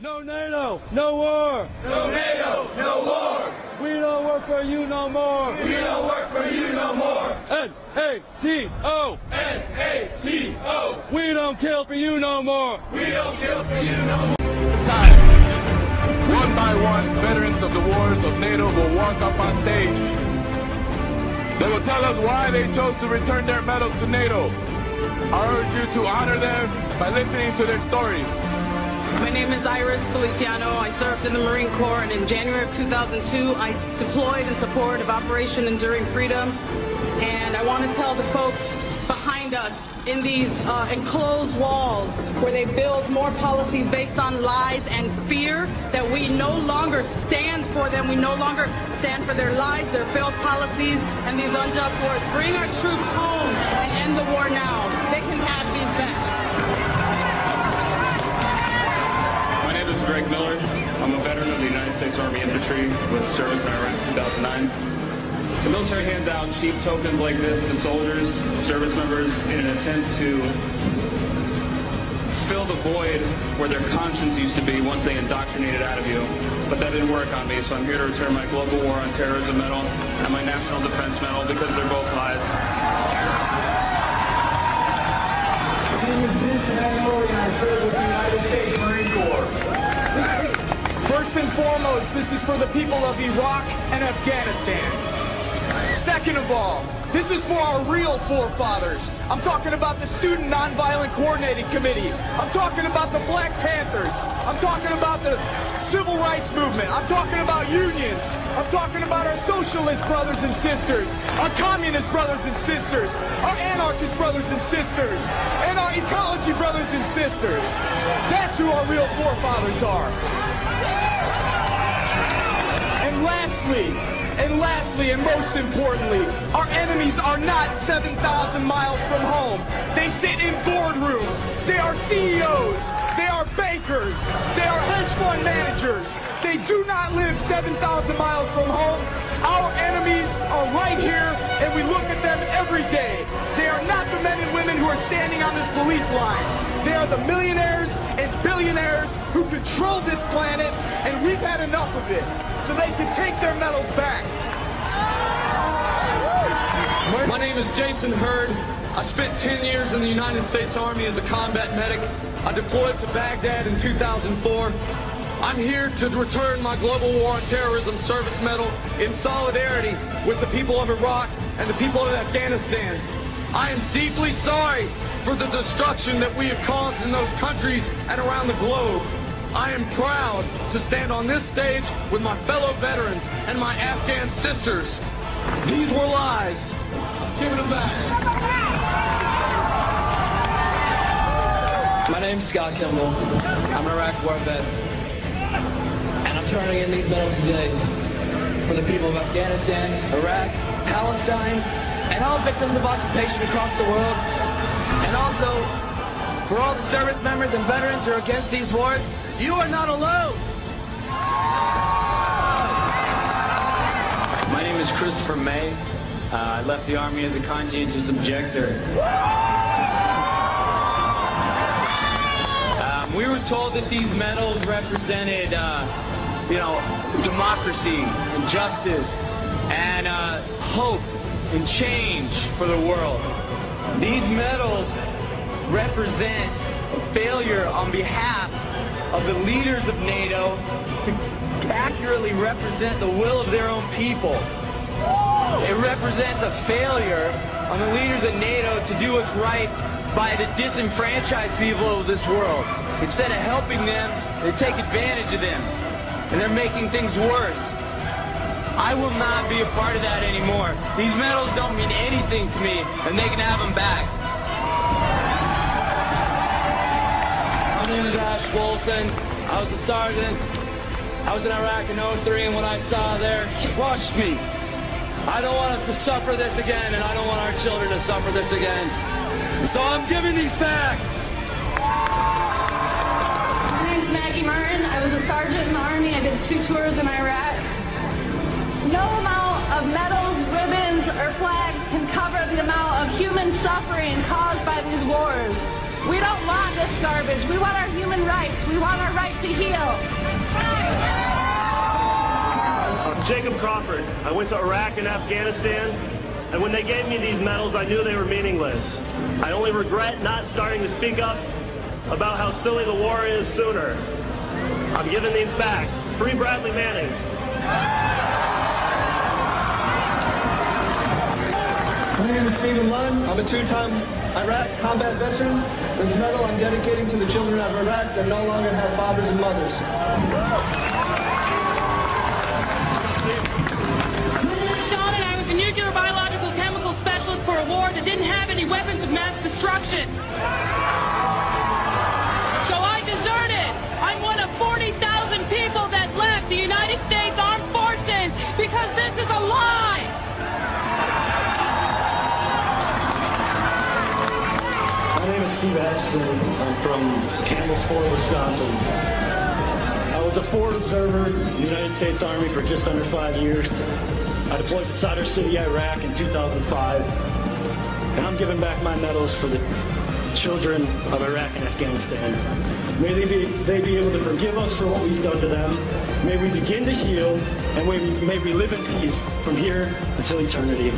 No NATO, no war. No NATO, no war. We don't work for you no more. We don't work for you no more. N-A-T-O. N-A-T-O. We don't kill for you no more. We don't kill for you no more. Time. One by one, veterans of the wars of NATO will walk up on stage. They will tell us why they chose to return their medals to NATO. I urge you to honor them by listening to their stories. My name is Iris Feliciano. I served in the Marine Corps, and in January of 2002, I deployed in support of Operation Enduring Freedom. And I want to tell the folks behind us in these enclosed walls where they build more policies based on lies and fear that we no longer stand for them. We no longer stand for their lies, their failed policies, and these unjust wars. Bring our troops home and end the war now. They can have these back. My name is Greg Miller. I'm a veteran of the United States Army Infantry with service in Iraq 2009. The military hands out cheap tokens like this to soldiers, service members, in an attempt to fill the void where their conscience used to be once they indoctrinated out of you. But that didn't work on me, so I'm here to return my Global War on Terrorism medal and my National Defense medal because they're both lies. My name is Vincent Anori, and I serve with the United States Marine Corps. First and foremost, this is for the people of Iraq and Afghanistan. Second of all, this is for our real forefathers. I'm talking about the Student Nonviolent Coordinating Committee. I'm talking about the Black Panthers. I'm talking about the Civil Rights Movement. I'm talking about unions. I'm talking about our socialist brothers and sisters, our communist brothers and sisters, our anarchist brothers and sisters, and our ecology brothers and sisters. That's who our real forefathers are. And lastly, and most importantly, our enemies are not 7,000 miles from home. They sit in boardrooms. They are CEOs. They are bankers. They are hedge fund managers. They do not live 7,000 miles from home. Our enemies are right here, and we look at them every day. They are not the men and women who are standing on this police line. They are the millionaires and billionaires who control this planet, and we've had enough of it, so they can take their medals back. My name is Jason Hurd. I spent 10 years in the United States Army as a combat medic. I deployed to Baghdad in 2004. I'm here to return my Global War on Terrorism service medal in solidarity with the people of Iraq and the people of Afghanistan. I am deeply sorry for the destruction that we have caused in those countries and around the globe. I am proud to stand on this stage with my fellow veterans and my Afghan sisters. These were lies. Give them back. My name's Scott Kimball. I'm an Iraq war vet. And I'm turning in these medals today for the people of Afghanistan, Iraq, Palestine, and all victims of occupation across the world. And also, for all the service members and veterans who are against these wars, you are not alone. My name is Christopher May. I left the Army as a conscientious objector. We were told that these medals represented, democracy and justice and hope and change for the world. These medals represent a failure on behalf of the leaders of NATO to accurately represent the will of their own people. It represents a failure on the leaders of NATO to do what's right by the disenfranchised people of this world. Instead of helping them, they take advantage of them, and they're making things worse. I will not be a part of that anymore. These medals don't mean anything to me, and they can have them back. My name is Ash Wilson. I was a sergeant. I was in Iraq in 03, and what I saw there crushed me. I don't want us to suffer this again, and I don't want our children to suffer this again. So I'm giving these back. My name's Maggie Martin. I was a sergeant in the Army. I did 2 tours in Iraq. No amount of medals, ribbons, or flags can cover the amount of human suffering caused by these wars. We don't want this garbage. We want our human rights. We want our right to heal. I'm Jacob Crawford. I went to Iraq and Afghanistan, and when they gave me these medals, I knew they were meaningless. I only regret not starting to speak up about how silly the war is sooner. I'm giving these back. Free Bradley Manning. My name is Stephen Lunn. I'm a two-time Iraq combat veteran. This medal I'm dedicating to the children of Iraq that no longer have fathers and mothers. Sean and I was a nuclear, biological, chemical specialist for a war that didn't have any weapons of mass destruction. So I deserted. I'm one of 40,000 people that left the United States Armed Forces because this is a lie. My name is Steve Ashton. I'm from Campbellsport, Wisconsin. I was a forward observer in the United States Army for just under 5 years. I deployed to Sadr City, Iraq in 2005. And I'm giving back my medals for the children of Iraq and Afghanistan. May they be able to forgive us for what we've done to them. May we begin to heal, and may we live in peace from here until eternity.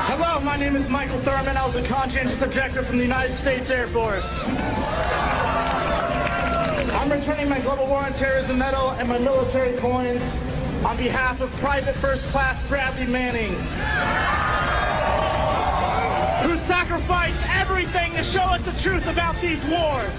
Hello, my name is Michael Thurman. I was a conscientious objector from the United States Air Force. I'm returning my Global War on Terrorism medal and my military coins on behalf of Private First Class Bradley Manning, who sacrificed everything to show us the truth about these wars.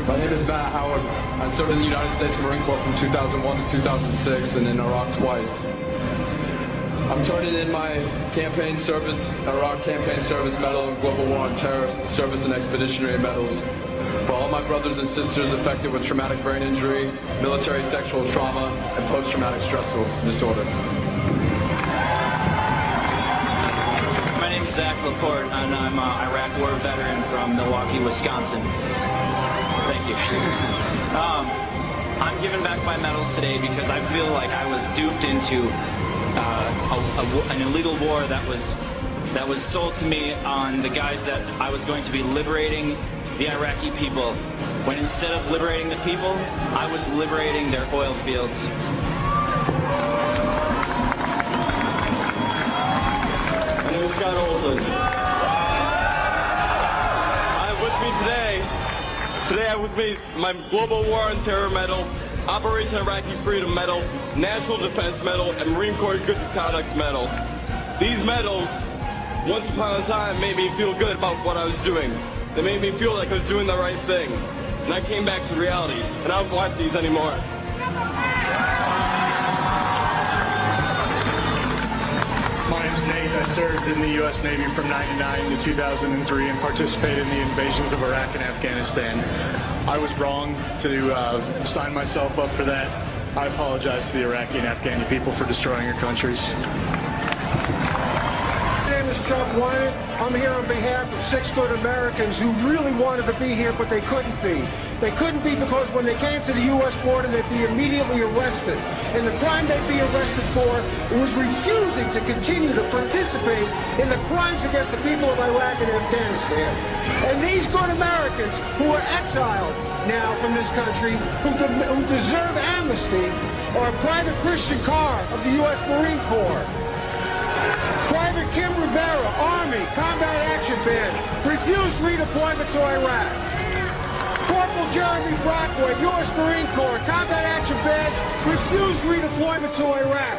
My name is Matt Howard. I served in the United States Marine Corps from 2001 to 2006 and in Iraq twice. I'm turning in my campaign service, Iraq Campaign Service Medal and Global War on Terror Service and Expeditionary Medals for all my brothers and sisters affected with traumatic brain injury, military sexual trauma, and post-traumatic stress disorder. My name is Zach Laporte, and I'm an Iraq War veteran from Milwaukee, Wisconsin. Thank you. I'm giving back my medals today because I feel like I was duped into an illegal war that was sold to me on the guise that I was going to be liberating the Iraqi people, when instead of liberating the people, I was liberating their oil fields. My name is Scott Olson. I have with me today I have with me my Global War on Terror Medal, Operation Iraqi Freedom Medal, National Defense Medal, and Marine Corps Good Conduct Medal. These medals, once upon a time, made me feel good about what I was doing. They made me feel like I was doing the right thing. And I came back to reality, and I don't want these anymore. My name's Nate. I served in the U.S. Navy from 1999 to 2003 and participated in the invasions of Iraq and Afghanistan. I was wrong to sign myself up for that. I apologize to the Iraqi and Afghani people for destroying your countries. My name is Chuck Wyatt. I'm here on behalf of 6 good Americans who really wanted to be here, but they couldn't be. They couldn't be because when they came to the U.S. border, they'd be immediately arrested. And the crime they'd be arrested for was refusing to continue to participate in the crimes against the people of Iraq and Afghanistan. And these good Americans who are exiled now from this country, who deserve amnesty, are Private Christian Carr of the U.S. Marine Corps, Private Kim Rivera, Army, Combat Action Band, refused redeployment to Iraq. Corporal Jeremy Brockway, U.S. Marine Corps, Combat Action Badge, refused redeployment to Iraq.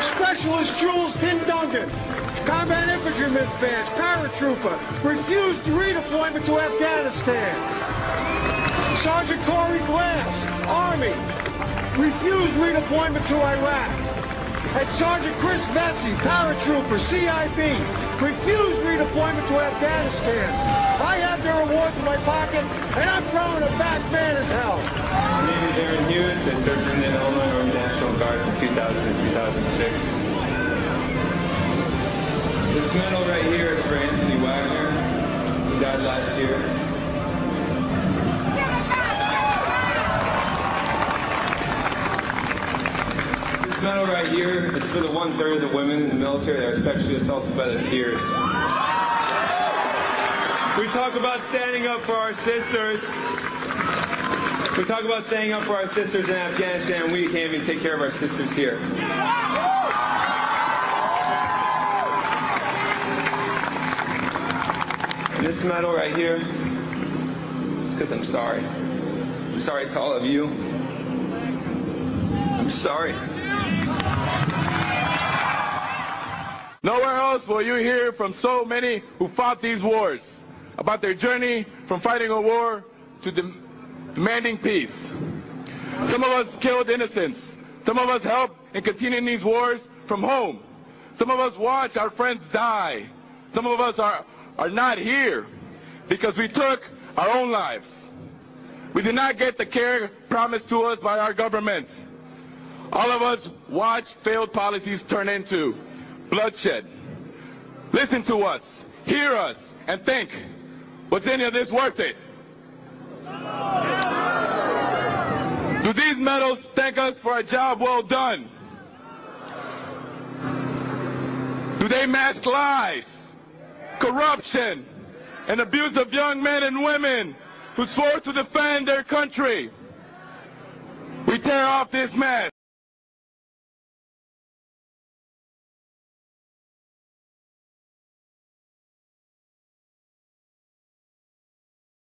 Specialist Jules Tindungan, Combat Infantryman's Badge, Paratrooper, refused redeployment to Afghanistan. Sergeant Corey Glass, Army, refused redeployment to Iraq. And Sergeant Chris Vesey, Paratrooper, CIB, refused redeployment to Afghanistan. I have their awards in my pocket, and I'm throwing them back mad as hell. My name is Aaron Hughes. I served in the Illinois Army National Guard from 2000 to 2006. This medal right here is for Anthony Wagner, who died last year. medal right here is for the 1/3 of the women in the military that are sexually assaulted by their peers. We talk about standing up for our sisters. We talk about standing up for our sisters in Afghanistan, and we can't even take care of our sisters here. And this medal right here is because I'm sorry. I'm sorry to all of you. I'm sorry. Nowhere else will you hear from so many who fought these wars about their journey from fighting a war to demanding peace. Some of us killed innocents. Some of us helped in continuing these wars from home. Some of us watched our friends die. Some of us are not here because we took our own lives. We did not get the care promised to us by our government. All of us watched failed policies turn into bloodshed. Listen to us, hear us, and think, was any of this worth it? Do these medals thank us for a job well done? Do they mask lies, corruption, and abuse of young men and women who swore to defend their country? We tear off this mask.